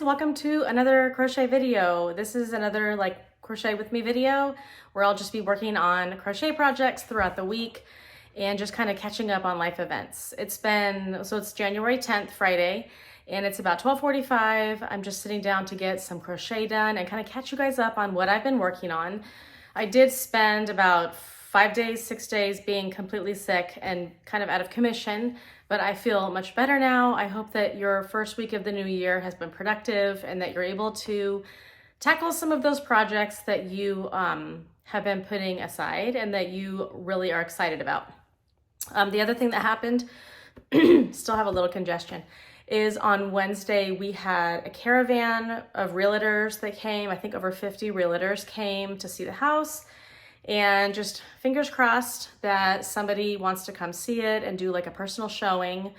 welcome to another crochet video. This is another like crochet with me video where I'll just be working on crochet projects throughout the week and just kind of catching up on life events. It's January 10th, Friday, and it's about 12:45. I'm just sitting down to get some crochet done and kind of catch you guys up on what I've been working on. I did spend about 6 days being completely sick and kind of out of commission, but I feel much better now. I hope that your first week of the new year has been productive and that you're able to tackle some of those projects that you have been putting aside and that you really are excited about. The other thing that happened, still have a little congestion, is on Wednesday we had a caravan of realtors that came. I think over 50 realtors came to see the house. And just fingers crossed that somebody wants to come see it and do like a personal showing.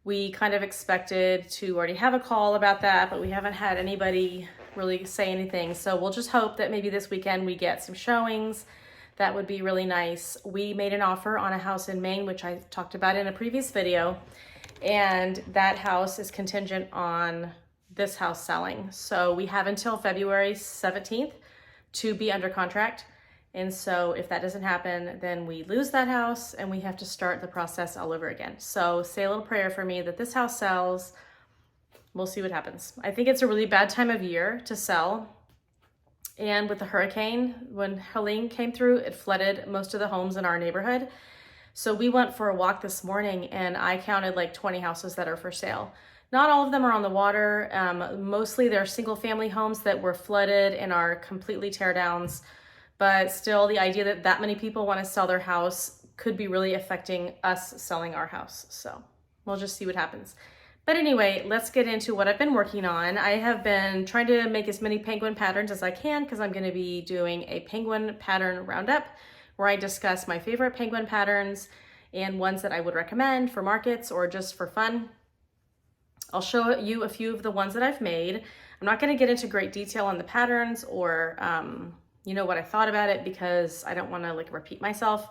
We kind of expected to already have a call about that, but we haven't had anybody really say anything. So we'll just hope that maybe this weekend we get some showings. That would be really nice. We made an offer on a house in Maine, which I talked about in a previous video. And that house is contingent on this house selling. So we have until February 17th to be under contract. And so if that doesn't happen, then we lose that house and we have to start the process all over again. So say a little prayer for me that this house sells. We'll see what happens. I think it's a really bad time of year to sell. And with the hurricane, when Helene came through, it flooded most of the homes in our neighborhood. So we went for a walk this morning and I counted like 20 houses that are for sale. Not all of them are on the water. Mostly they're single family homes that were flooded and are completely tear downs. But still, the idea that that many people want to sell their house could be really affecting us selling our house. So we'll just see what happens. But anyway, let's get into what I've been working on. I have been trying to make as many penguin patterns as I can because I'm going to be doing a penguin pattern roundup where I discuss my favorite penguin patterns and ones that I would recommend for markets or just for fun. I'll show you a few of the ones that I've made. I'm not going to get into great detail on the patterns or what I thought about it because I don't want to like repeat myself,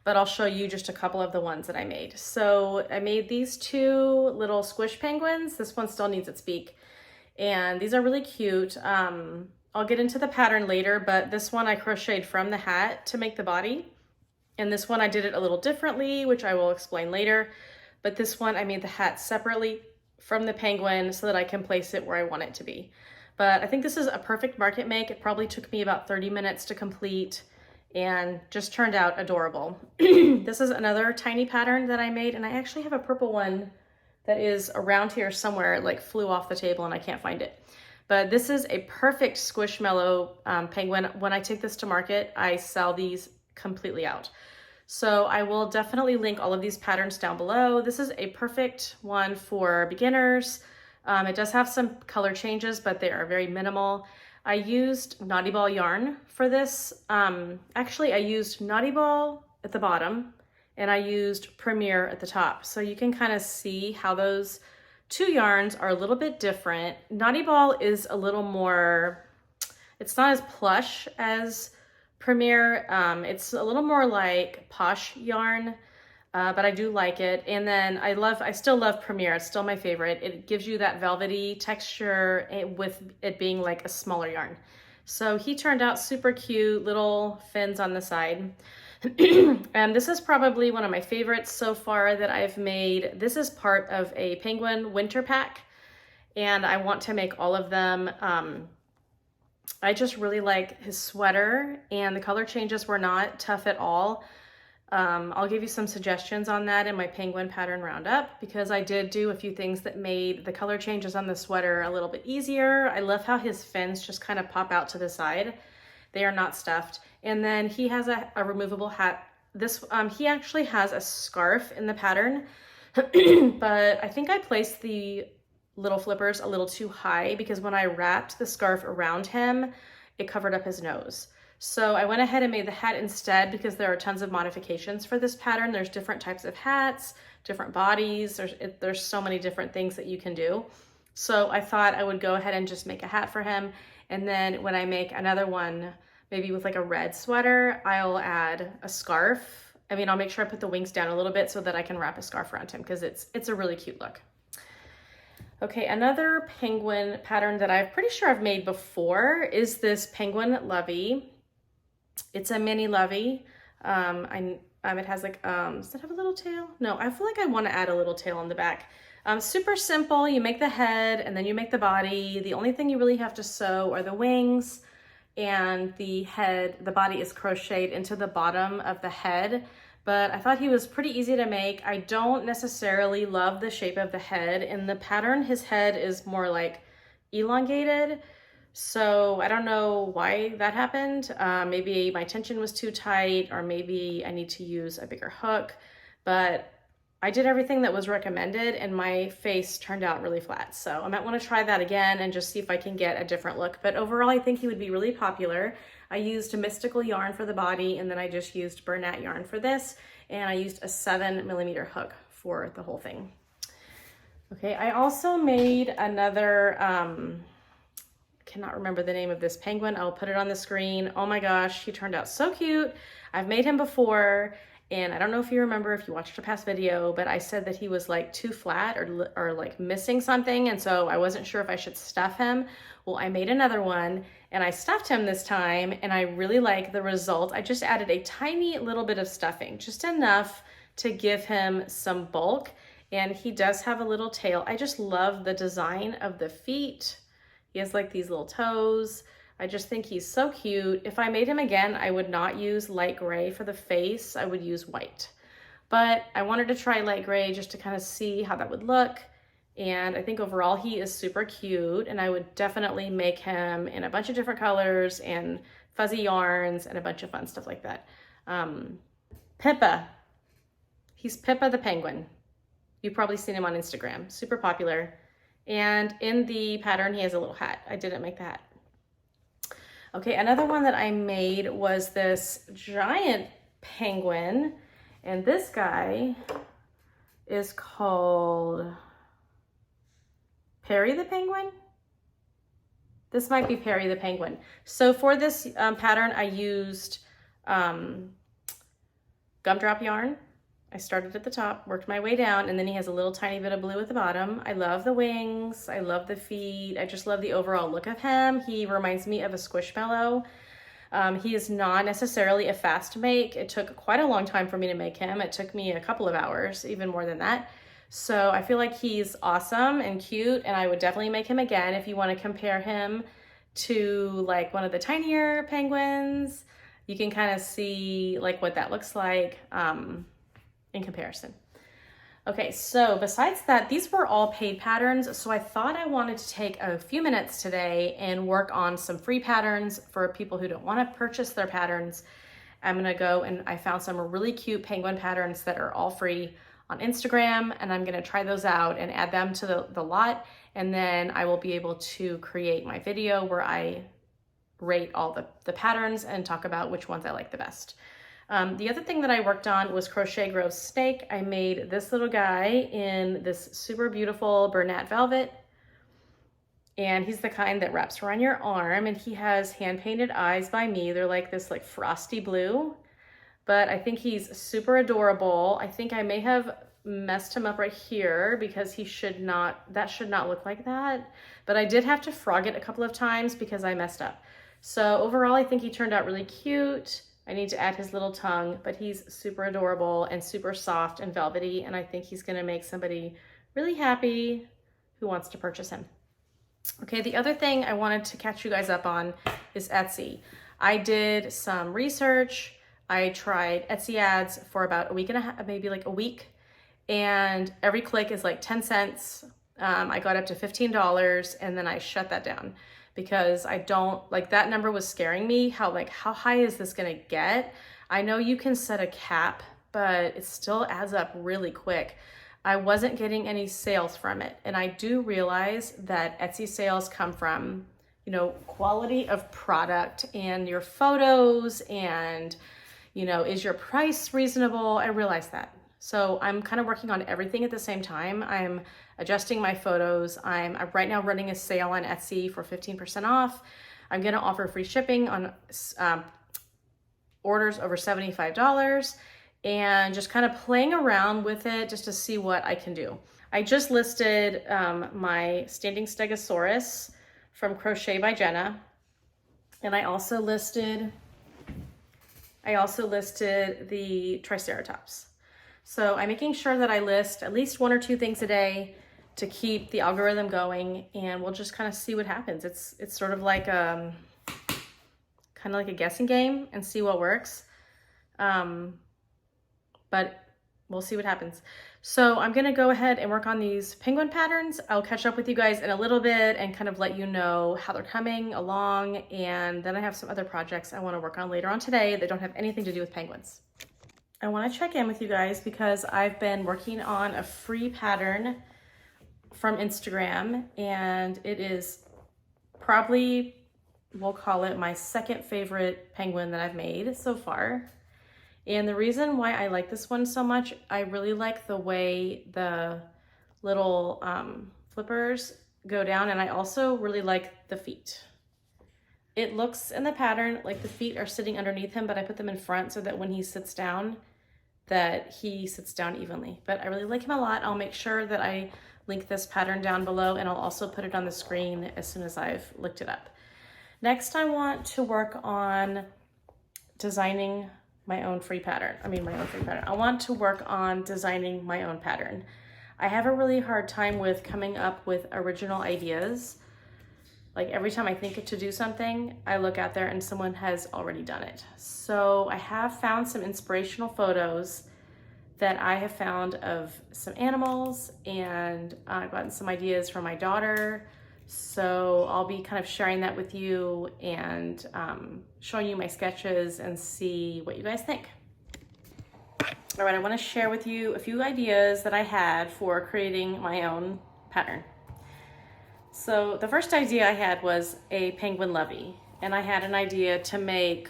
but I'll show you just a couple of the ones that I made. So I made these two little squish penguins. This one still needs its beak and these are really cute. I'll get into the pattern later, but this one I crocheted from the hat to make the body. And this one I did it a little differently, which I will explain later. But this one I made the hat separately from the penguin so that I can place it where I want it to be. But I think this is a perfect market make. It probably took me about 30 minutes to complete and just turned out adorable. This is another tiny pattern that I made, and I actually have a purple one that is around here somewhere. It like flew off the table and I can't find it. But this is a perfect squishmallow penguin. When I take this to market, I sell these completely out. So I will definitely link all of these patterns down below. This is a perfect one for beginners. It does have some color changes, but they are very minimal. I used Naughty Ball yarn for this. Actually, I used Naughty Ball at the bottom and I used Premier at the top. So you can kind of see how those two yarns are a little bit different. Naughty Ball is a little more, it's not as plush as Premier. It's a little more like posh yarn. But I do like it. And then I still love Premier. It's still my favorite. It gives you that velvety texture with it being like a smaller yarn. So he turned out super cute, little fins on the side. And this is probably one of my favorites so far that I've made. This is part of a penguin winter pack and I want to make all of them. I just really like his sweater and the color changes were not tough at all. I'll give you some suggestions on that in my penguin pattern roundup because I did do a few things that made the color changes on the sweater a little bit easier. I love how his fins just kind of pop out to the side. They are not stuffed. And then he has a removable hat. He actually has a scarf in the pattern, but I think I placed the little flippers a little too high because when I wrapped the scarf around him, it covered up his nose. So I went ahead and made the hat instead because there are tons of modifications for this pattern. There's different types of hats, different bodies. There's so many different things that you can do. So I thought I would go ahead and just make a hat for him. And then when I make another one, maybe with like a red sweater, I'll add a scarf. I'll make sure I put the wings down a little bit so that I can wrap a scarf around him because it's a really cute look. Okay, another penguin pattern that I'm pretty sure I've made before is this penguin lovey. It's a mini lovey. It has like, does it have a little tail? No, I feel like I want to add a little tail on the back. Super simple. You make the head and then you make the body. The only thing you really have to sew are the wings, and the head, the body is crocheted into the bottom of the head. But I thought he was pretty easy to make. I don't necessarily love the shape of the head. In the pattern, his head is more like elongated. So I don't know why that happened. Maybe my tension was too tight, or maybe I need to use a bigger hook, but I did everything that was recommended and my face turned out really flat. So I might want to try that again and just see if I can get a different look. But overall, I think he would be really popular. I used a mystical yarn for the body, and then I just used Bernat yarn for this. And I used a 7mm hook for the whole thing. Okay, I also made another, cannot remember the name of this penguin. I'll put it on the screen. Oh my gosh, he turned out so cute. I've made him before. And I don't know if you remember, if you watched a past video, but I said that he was like too flat or like missing something. And so I wasn't sure if I should stuff him. Well, I made another one and I stuffed him this time, and I really like the result. I just added a tiny little bit of stuffing, just enough to give him some bulk. And he does have a little tail. I just love the design of the feet. He has like these little toes. I just think he's so cute. If I made him again, I would not use light gray for the face. I would use white. But I wanted to try light gray just to kind of see how that would look. And I think overall he is super cute, and I would definitely make him in a bunch of different colors and fuzzy yarns and a bunch of fun stuff like that. Pippa. He's Pippa the penguin. You've probably seen him on Instagram. Super popular. And in the pattern, he has a little hat. I didn't make the hat. Okay, another one that I made was this giant penguin, and this guy is called Perry the penguin. This might be Perry the penguin. So for this pattern, I used gumdrop yarn. I started at the top, worked my way down, and then he has a little tiny bit of blue at the bottom. I love the wings. I love the feet. I just love the overall look of him. He reminds me of a squishmallow. He is not necessarily a fast make. It took quite a long time for me to make him. It took me a couple of hours, even more than that. So I feel like he's awesome and cute, and I would definitely make him again if you want to compare him to like one of the tinier penguins. You can kind of see like what that looks like in comparison. Okay, so besides that, these were all paid patterns, so I thought I wanted to take a few minutes today and work on some free patterns for people who don't want to purchase their patterns. I'm gonna go and I found some really cute penguin patterns that are all free on Instagram, and I'm gonna try those out and add them to the lot, and then I will be able to create my video where I rate all the patterns and talk about which ones I like the best. The other thing that I worked on was Crochet Grows Snake. I made this little guy in this super beautiful Bernat velvet, and he's the kind that wraps around your arm, and he has hand-painted eyes by me. They're like this like frosty blue, but I think he's super adorable. I think I may have messed him up right here because that should not look like that, but I did have to frog it a couple of times because I messed up. So overall, I think he turned out really cute. I need to add his little tongue, but he's super adorable and super soft and velvety, and I think he's gonna make somebody really happy who wants to purchase him. Okay, the other thing I wanted to catch you guys up on is Etsy. I did some research. I tried Etsy ads for about a week and a half, maybe like a week, and every click is like 10 cents. I got up to $15, and then I shut that down because I don't like that number was scaring me. How high is this gonna get? I know you can set a cap, but it still adds up really quick. I wasn't getting any sales from it. And I do realize that Etsy sales come from, quality of product and your photos and, is your price reasonable? I realize that. So I'm kind of working on everything at the same time. I'm adjusting my photos. I'm right now running a sale on Etsy for 15% off. I'm gonna offer free shipping on orders over $75. and just kind of playing around with it just to see what I can do. I just listed my standing stegosaurus from Crochet by Jenna. And I also listed the Triceratops. So I'm making sure that I list at least 1 or 2 things a day to keep the algorithm going, and we'll just kind of see what happens. It's sort of like kind of like a guessing game and see what works. But we'll see what happens. So I'm gonna go ahead and work on these penguin patterns. I'll catch up with you guys in a little bit and kind of let you know how they're coming along. And then I have some other projects I wanna work on later on today that don't have anything to do with penguins. I wanna check in with you guys because I've been working on a free pattern from Instagram, and it is probably, we'll call it my second favorite penguin that I've made so far. And the reason why I like this one so much, I really like the way the little flippers go down, and I also really like the feet. It looks in the pattern like the feet are sitting underneath him, but I put them in front so that when he sits down, that he sits down evenly. But I really like him a lot. I'll make sure that I link this pattern down below, and I'll also put it on the screen as soon as I've looked it up. Next, I want to work on designing my own free pattern. I want to work on designing my own pattern. I have a really hard time with coming up with original ideas. Like every time I think to do something, I look out there and someone has already done it. So I have found some inspirational photos that I have found of some animals, and I've gotten some ideas from my daughter. So I'll be kind of sharing that with you and showing you my sketches and see what you guys think. All right, I want to share with you a few ideas that I had for creating my own pattern. So the first idea I had was a penguin lovey, and I had an idea to make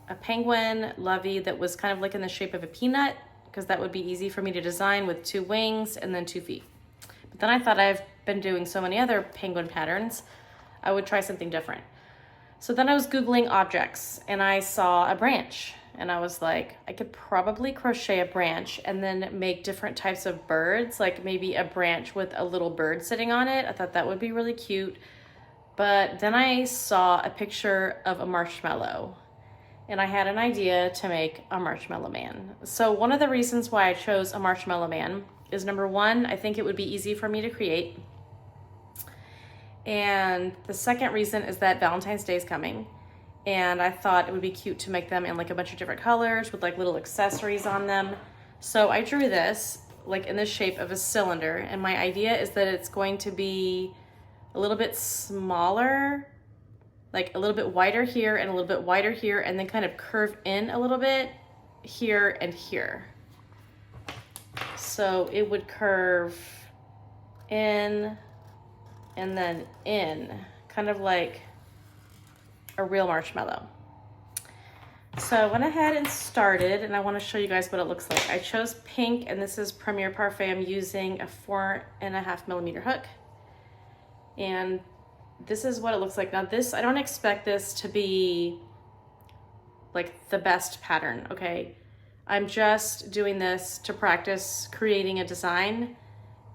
a penguin lovey that was kind of like in the shape of a peanut, because that would be easy for me to design with 2 wings and then 2 feet. But then I thought I've been doing so many other penguin patterns, I would try something different. So then I was Googling objects and I saw a branch, and I was like, I could probably crochet a branch and then make different types of birds, like maybe a branch with a little bird sitting on it. I thought that would be really cute. But then I saw a picture of a marshmallow, and I had an idea to make a marshmallow man. So one of the reasons why I chose a marshmallow man is, number one, I think it would be easy for me to create. And the second reason is that Valentine's Day is coming, and I thought it would be cute to make them in like a bunch of different colors with like little accessories on them. So I drew this like in the shape of a cylinder, and my idea is that it's going to be a little bit smaller, like a little bit wider here and a little bit wider here, and then kind of curve in a little bit here and here. So it would curve in and then in, kind of like a real marshmallow. So I went ahead and started, and I want to show you guys what it looks like. I chose pink, and this is Premier Parfait. I'm using a 4.5mm hook, and this is what it looks like. Now this, I don't expect this to be like the best pattern, okay? I'm just doing this to practice creating a design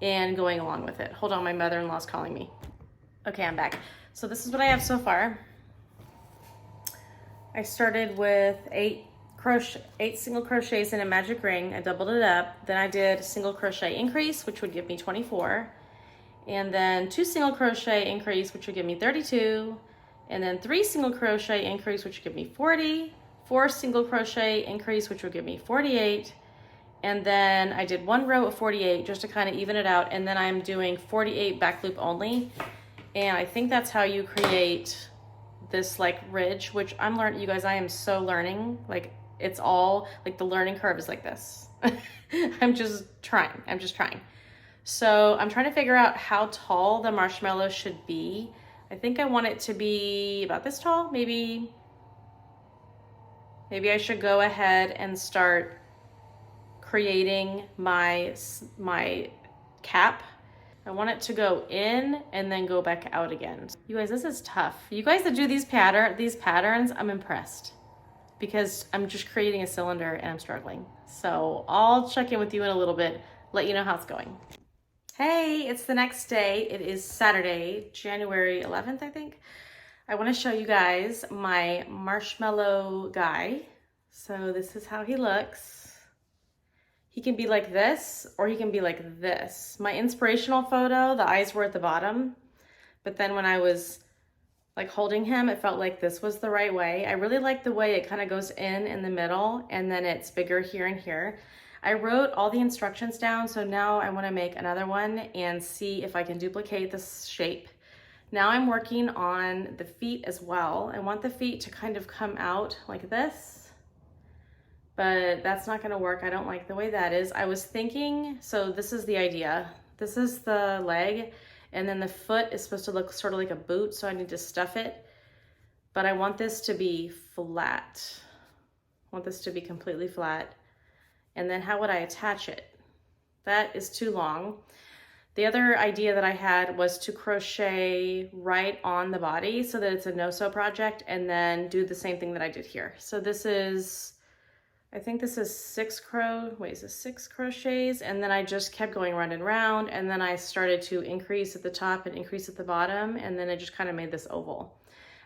and going along with it. Hold on, my mother-in-law's calling me. Okay, I'm back. So this is what I have so far. I started with 8 single crochets in a magic ring. I doubled it up. Then I did a single crochet increase, which would give me 24. And then 2 single crochet increase, which would give me 32. And then 3 single crochet increase, which would give me 40. 4 single crochet increase, which would give me 48. And then I did 1 row of 48 just to kind of even it out. And then I'm doing 48 back loop only. And I think that's how you create this like ridge, which I'm learning. You guys, I am so learning. Like, it's all like the learning curve is like this. I'm just trying. So I'm trying to figure out how tall the marshmallow should be. I think I want it to be about this tall. Maybe I should go ahead and start creating my cap. I want it to go in and then go back out again. You guys, this is tough. You guys that do these patterns, I'm impressed. because I'm just creating a cylinder and I'm struggling. So I'll check in with you in a little bit, let you know how it's going. Hey, it's the next day. It is Saturday, January 11th, I think. I want to show you guys my marshmallow guy. So this is how he looks. He can be like this, or he can be like this. My inspirational photo, the eyes were at the bottom, but then when I was like holding him, it felt like this was the right way. I really like the way it kind of goes in the middle, and then it's bigger here and here. I wrote all the instructions down, so now I want to make another one and see if I can duplicate this shape. Now I'm working on the feet as well. I want the feet to kind of come out like this, but that's not going to work. I don't like the way that is. I was thinking, so this is the idea. This is the leg, and then the foot is supposed to look sort of like a boot, so I need to stuff it. But I want this to be flat. I want this to be completely flat. And then how would I attach it? That is too long. The other idea that I had was to crochet right on the body so that it's a no-sew project, and then do the same thing that I did here. So this is, I think this is 6 crochets, and then I just kept going round and round, and then I started to increase at the top and increase at the bottom, and then I just kind of made this oval.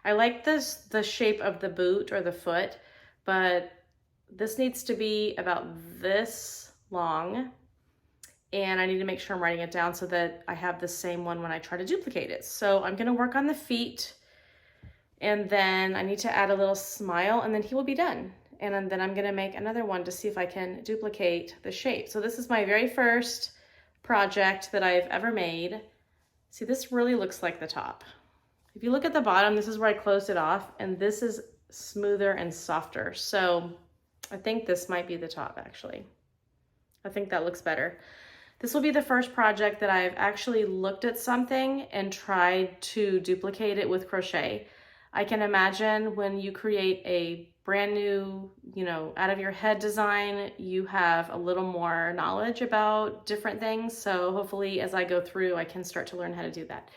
I like this, the shape of the boot or the foot, but this needs to be about this long, and I need to make sure I'm writing it down so that I have the same one when I try to duplicate it. So I'm gonna work on the feet, and then I need to add a little smile, and then he will be done. And then I'm gonna make another one to see if I can duplicate the shape. So this is my very first project that I've ever made. See, this really looks like the top. If you look at the bottom, this is where I closed it off, and this is smoother and softer. So I think this might be the top, actually. I think that looks better. This will be the first project that I've actually looked at something and tried to duplicate it with crochet. I can imagine when you create a brand new, out of your head design, you have a little more knowledge about different things. So hopefully as I go through, I can start to learn how to do that.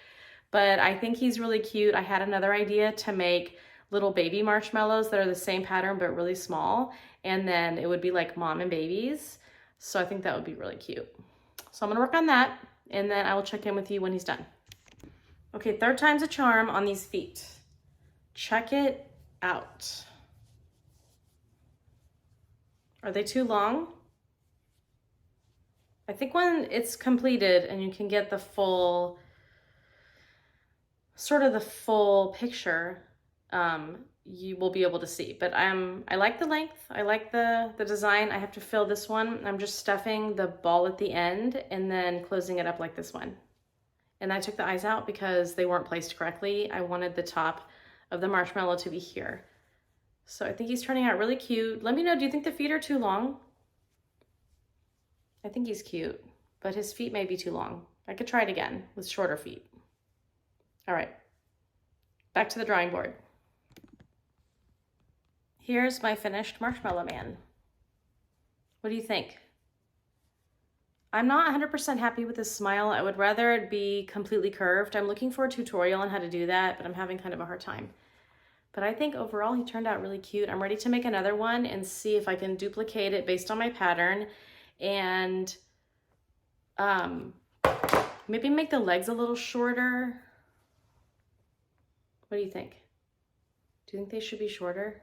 But I think he's really cute. I had another idea to make little baby marshmallows that are the same pattern but really small, and then it would be like mom and babies. So I think that would be really cute. So I'm gonna work on that, and then I will check in with you when he's done. Okay, 3rd time's a charm on these feet. Check it out. Are they too long? I think when it's completed and you can get the full, sort of the full picture, you will be able to see. But I like the length, I like the design. I have to fill this one. I'm just stuffing the ball at the end and then closing it up like this one. And I took the eyes out because they weren't placed correctly. I wanted the top of the marshmallow to be here. So I think he's turning out really cute. Let me know, do you think the feet are too long? I think he's cute, but his feet may be too long. I could try it again with shorter feet. All right, back to the drawing board. Here's my finished marshmallow man. What do you think? I'm not 100% happy with this smile. I would rather it be completely curved. I'm looking for a tutorial on how to do that, but I'm having kind of a hard time. But I think overall he turned out really cute. I'm ready to make another one and see if I can duplicate it based on my pattern, and maybe make the legs a little shorter. What do you think? Do you think they should be shorter?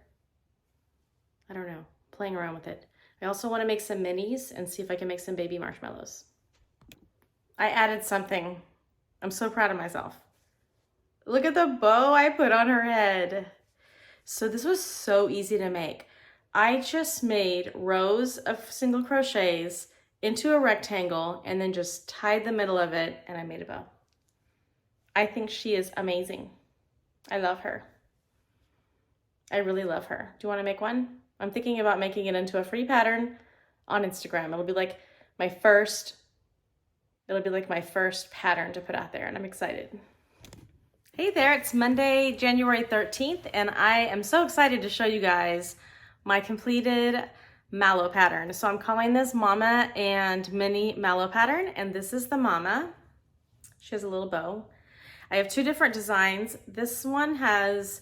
I don't know, playing around with it. I also want to make some minis and see if I can make some baby marshmallows. I added something. I'm so proud of myself. Look at the bow I put on her head. So this was so easy to make. I just made rows of single crochets into a rectangle and then just tied the middle of it, and I made a bow. I think she is amazing. I love her. I really love her. Do you want to make one? I'm thinking about making it into a free pattern on Instagram. It'll be like my first pattern to put out there, and I'm excited. Hey there, it's Monday, January 13th, and I am so excited to show you guys my completed mallow pattern. So I'm calling this Mama and Mini Mallow pattern, and this is the Mama. She has a little bow. I have two different designs. This one has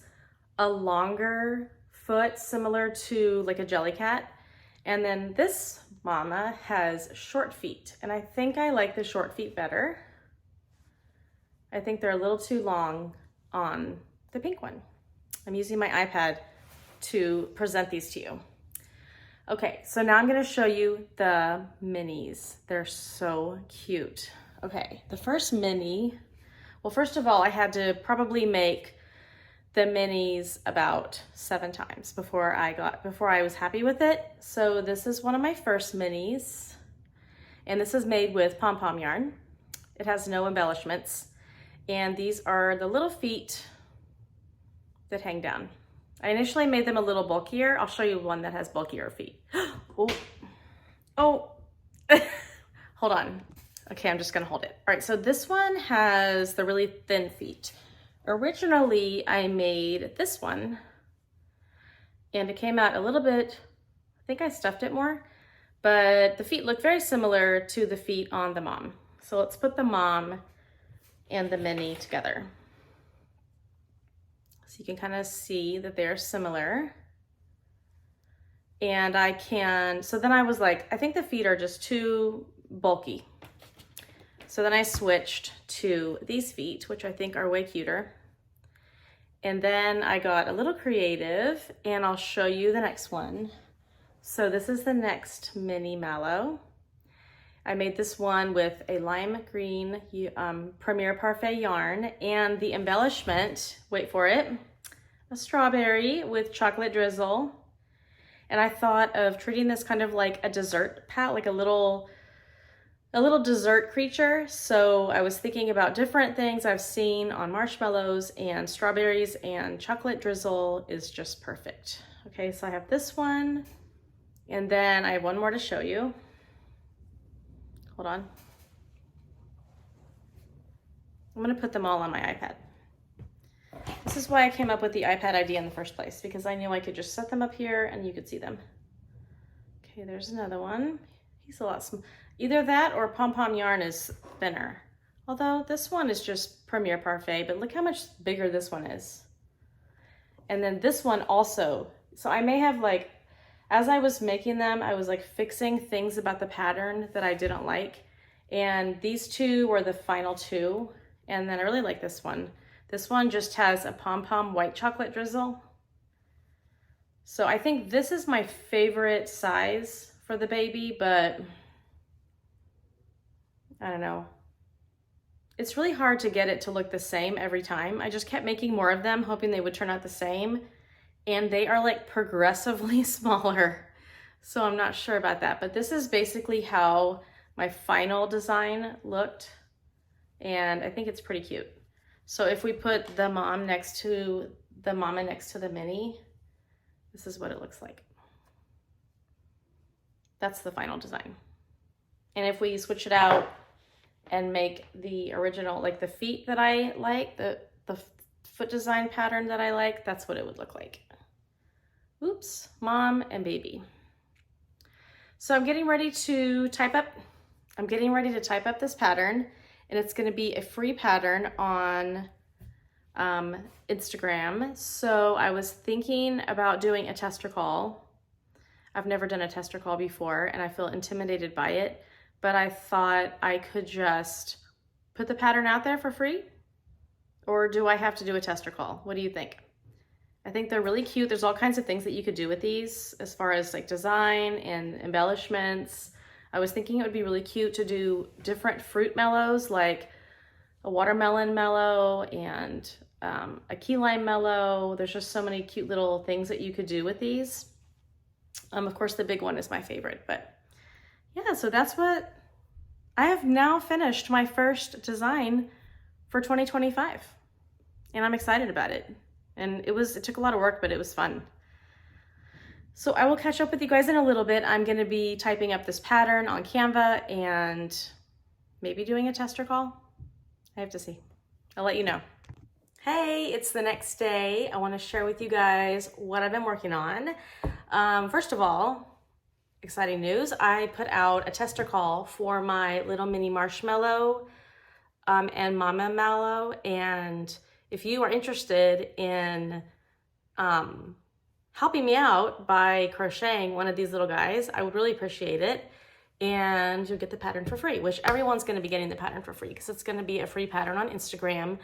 a longer foot similar to like a jelly cat. And then this mama has short feet, and I think I like the short feet better. I think they're a little too long on the pink one. I'm using my iPad to present these to you. Okay, so now I'm gonna show you the minis. They're so cute. Okay, the first mini, well, first of all, I had to probably make the minis about 7 times before I was happy with it. So this is one of my first minis, and this is made with pom-pom yarn. It has no embellishments, and these are the little feet that hang down. I initially made them a little bulkier. I'll show you one that has bulkier feet. Oh, hold on. Okay, I'm just gonna hold it. All right, so this one has the really thin feet. Originally, I made this one, and it came out a little bit, I think I stuffed it more, but the feet look very similar to the feet on the mom. So let's put the mom and the mini together. So you can kind of see that they're similar. And so then I was like, I think the feet are just too bulky. So then I switched to these feet, which I think are way cuter. And then I got a little creative, and I'll show you the next one. So this is the next mini mallow. I made this one with a lime green Premier Parfait yarn, and the embellishment, wait for it, a strawberry with chocolate drizzle. And I thought of treating this kind of like a dessert pat, like a little dessert creature. So I was thinking about different things I've seen on marshmallows, and strawberries and chocolate drizzle is just perfect. Okay, so I have this one, and then I have one more to show you. Hold on. I'm gonna put them all on my iPad. This is why I came up with the iPad idea in the first place, because I knew I could just set them up here and you could see them. Okay, there's another one. He's a lot smaller. Either that or pom-pom yarn is thinner. Although this one is just Premier Parfait, but look how much bigger this one is. And then this one also. So I may have like, as I was making them, I was like fixing things about the pattern that I didn't like. And these two were the final two. And then I really like this one. This one just has a pom-pom white chocolate drizzle. So I think this is my favorite size for the baby, but I don't know. It's really hard to get it to look the same every time. I just kept making more of them, hoping they would turn out the same. And they are like progressively smaller. So I'm not sure about that, but this is basically how my final design looked. And I think it's pretty cute. So if we put the mama next to the mini, this is what it looks like. That's the final design. And if we switch it out and make the original, like the feet that I like, the foot design pattern that I like, that's what it would look like. Oops, mom and baby. So I'm getting ready to type up this pattern, and it's gonna be a free pattern on Instagram. So I was thinking about doing a tester call. I've never done a tester call before, and I feel intimidated by it, but I thought I could just put the pattern out there for free, or do I have to do a tester call? What do you think? I think they're really cute. There's all kinds of things that you could do with these as far as like design and embellishments. I was thinking it would be really cute to do different fruit mellows, like a watermelon mellow and a key lime mellow. There's just so many cute little things that you could do with these. Of course, the big one is my favorite, but yeah, so that's what I have now finished my first design for 2025, and I'm excited about it. And it took a lot of work, but it was fun. So I will catch up with you guys in a little bit. I'm gonna be typing up this pattern on Canva and maybe doing a tester call. I have to see. I'll let you know. Hey, it's the next day. I wanna share with you guys what I've been working on. First of all, exciting news. I put out a tester call for my little mini marshmallow and mama mallow, and if you are interested in helping me out by crocheting one of these little guys, I would really appreciate it. And you'll get the pattern for free, which everyone's gonna be getting the pattern for free because it's gonna be a free pattern on Instagram.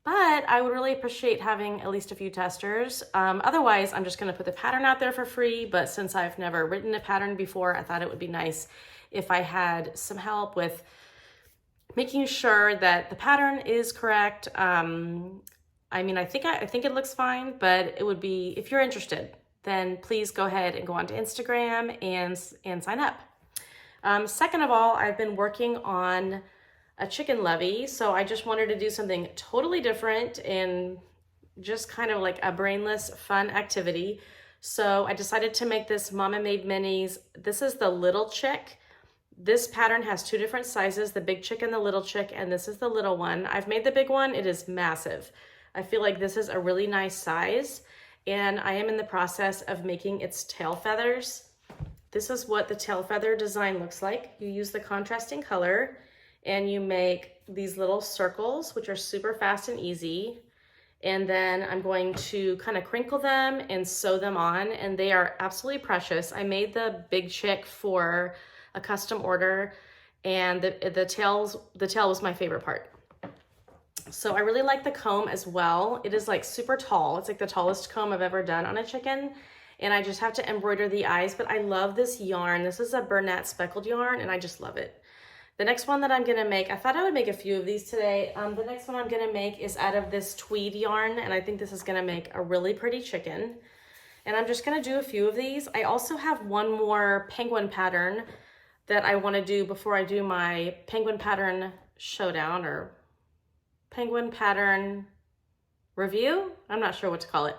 But I would really appreciate having at least a few testers. Otherwise, I'm just gonna put the pattern out there for free, but since I've never written a pattern before, I thought it would be nice if I had some help with making sure that the pattern is correct. I mean, I think it looks fine, but it would be, if you're interested, then please go ahead and go onto Instagram and sign up. Second of all, I've been working on a chicken levy, so I just wanted to do something totally different and just kind of like a brainless, fun activity. So I decided to make this Mama Made Minis. This is the little chick. This pattern has two different sizes, the big chick and the little chick, and this is the little one. I've made the big one. It is massive. I feel like this is a really nice size, and I am in the process of making its tail feathers. This is what the tail feather design looks like. You use the contrasting color and you make these little circles, which are super fast and easy. And then I'm going to kind of crinkle them and sew them on, and they are absolutely precious. I made the big chick for a custom order, and the tail was my favorite part. So I really like the comb as well. It is like super tall. It's like the tallest comb I've ever done on a chicken. And I just have to embroider the eyes, but I love this yarn. This is a Bernat speckled yarn, and I just love it. The next one that I'm gonna make, I thought I would make a few of these today. The next one I'm gonna make is out of this tweed yarn, and I think this is gonna make a really pretty chicken. And I'm just gonna do a few of these. I also have one more penguin pattern that I wanna do before I do my penguin pattern showdown or penguin pattern review. I'm not sure what to call it.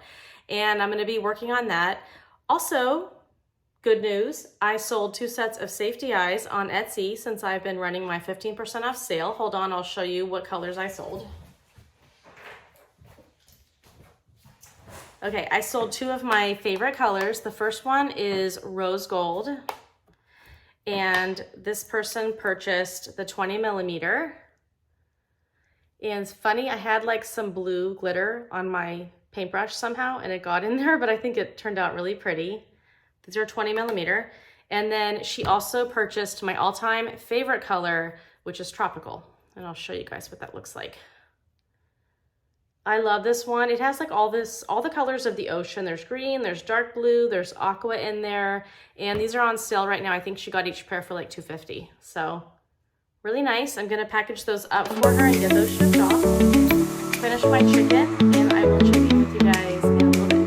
And I'm gonna be working on that. Also, good news, I sold 2 sets of safety eyes on Etsy since I've been running my 15% off sale. Hold on, I'll show you what colors I sold. Okay, I sold 2 of my favorite colors. The first one is rose gold, and this person purchased the 20 millimeter. And it's funny, I had like some blue glitter on my paintbrush somehow and it got in there, but I think it turned out really pretty. These are 20 millimeter. And then she also purchased my all-time favorite color, which is tropical. And I'll show you guys what that looks like. I love this one. It has like all the colors of the ocean. There's green, there's dark blue, there's aqua in there. And these are on sale right now. I think she got each pair for like $2.50. So really nice. I'm gonna package those up for her and get those shipped off. Finish my chicken, and I will check in with you guys in a little bit.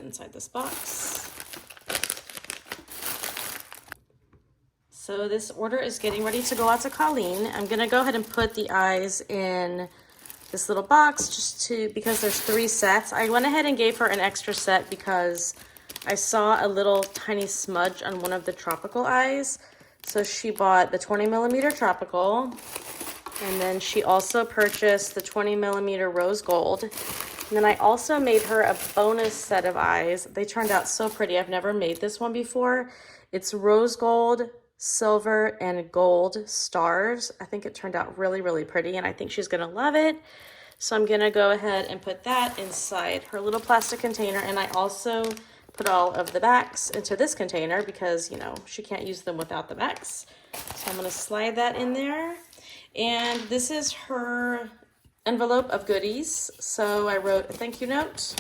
inside this box. So this order is getting ready to go out to Colleen. I'm gonna go ahead and put the eyes in this little box because there's 3 sets. I went ahead and gave her an extra set because I saw a little tiny smudge on one of the tropical eyes. So she bought the 20mm tropical, and then she also purchased the 20mm rose gold. And then I also made her a bonus set of eyes. They turned out so pretty. I've never made this one before. It's rose gold, silver, and gold stars. I think it turned out really, really pretty, and I think she's gonna love it. So I'm gonna go ahead and put that inside her little plastic container, and I also put all of the backs into this container because, you know, she can't use them without the backs. So I'm gonna slide that in there. And this is her envelope of goodies. So I wrote a thank you note.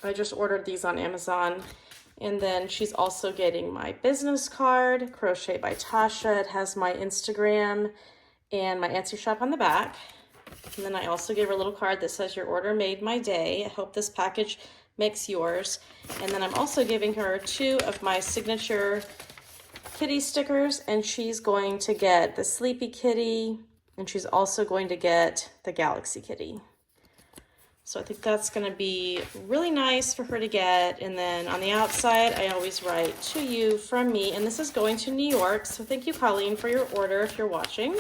I just ordered these on Amazon. And then she's also getting my business card, Crochet by Tasha. It has my Instagram and my Etsy shop on the back. And then I also gave her a little card that says, your order made my day. I hope this package makes yours. And then I'm also giving her 2 of my signature kitty stickers, and she's going to get the Sleepy Kitty, and she's also going to get the Galaxy Kitty. So I think that's gonna be really nice for her to get. And then on the outside, I always write to you from me, and this is going to New York. So thank you, Colleen, for your order if you're watching.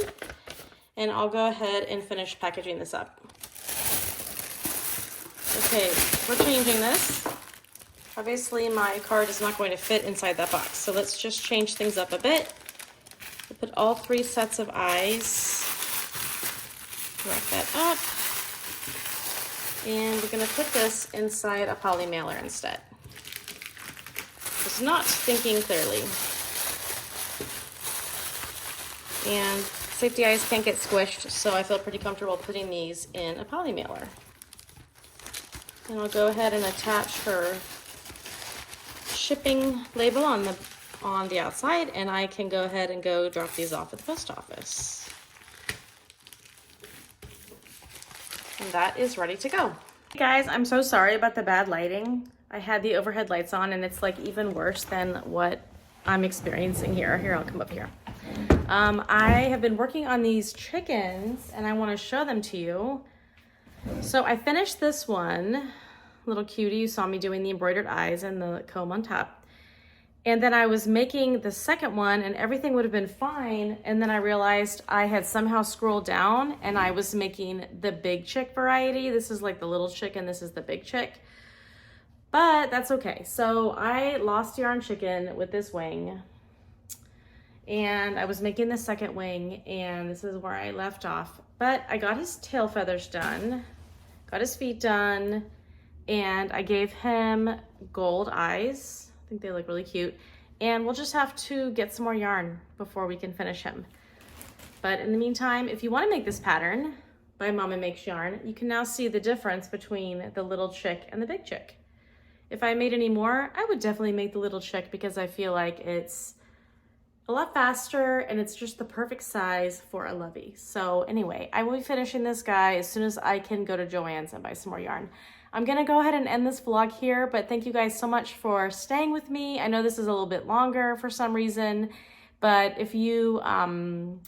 And I'll go ahead and finish packaging this up. Okay, we're changing this. Obviously my card is not going to fit inside that box, so let's just change things up a bit. We'll put all 3 sets of eyes, wrap that up, and we're gonna put this inside a poly mailer instead. Just not thinking clearly. And safety eyes can't get squished, so I feel pretty comfortable putting these in a poly mailer. And I'll go ahead and attach her shipping label on the outside, and I can go ahead and go drop these off at the post office. And that is ready to go. Hey guys, I'm so sorry about the bad lighting. I had the overhead lights on, and it's like even worse than what I'm experiencing here. Here, I'll come up here. I have been working on these chickens, and I want to show them to you. So I finished this one, little cutie. You saw me doing the embroidered eyes and the comb on top. And then I was making the second one, and everything would have been fine. And then I realized I had somehow scrolled down, and I was making the big chick variety. This is like the little chick, and this is the big chick. But that's okay. So I lost yarn chicken with this wing, and I was making the second wing, and this is where I left off. But I got his tail feathers done, got his feet done, and I gave him gold eyes. I think they look really cute. And we'll just have to get some more yarn before we can finish him. But in the meantime, if you want to make this pattern by Mama Makes Yarn, you can now see the difference between the little chick and the big chick. If I made any more, I would definitely make the little chick because I feel like it's a lot faster and it's just the perfect size for a lovey. So anyway, I will be finishing this guy as soon as I can go to Joann's and buy some more yarn. I'm gonna go ahead and end this vlog here, but thank you guys so much for staying with me. I know this is a little bit longer for some reason, but if you haven't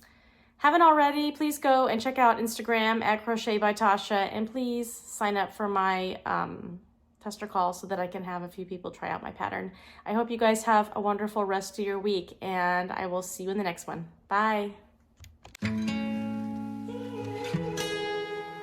already, please go and check out Instagram at Crochet by Tasha, and please sign up for my tester call so that I can have a few people try out my pattern. I hope you guys have a wonderful rest of your week, and I will see you in the next one. Bye.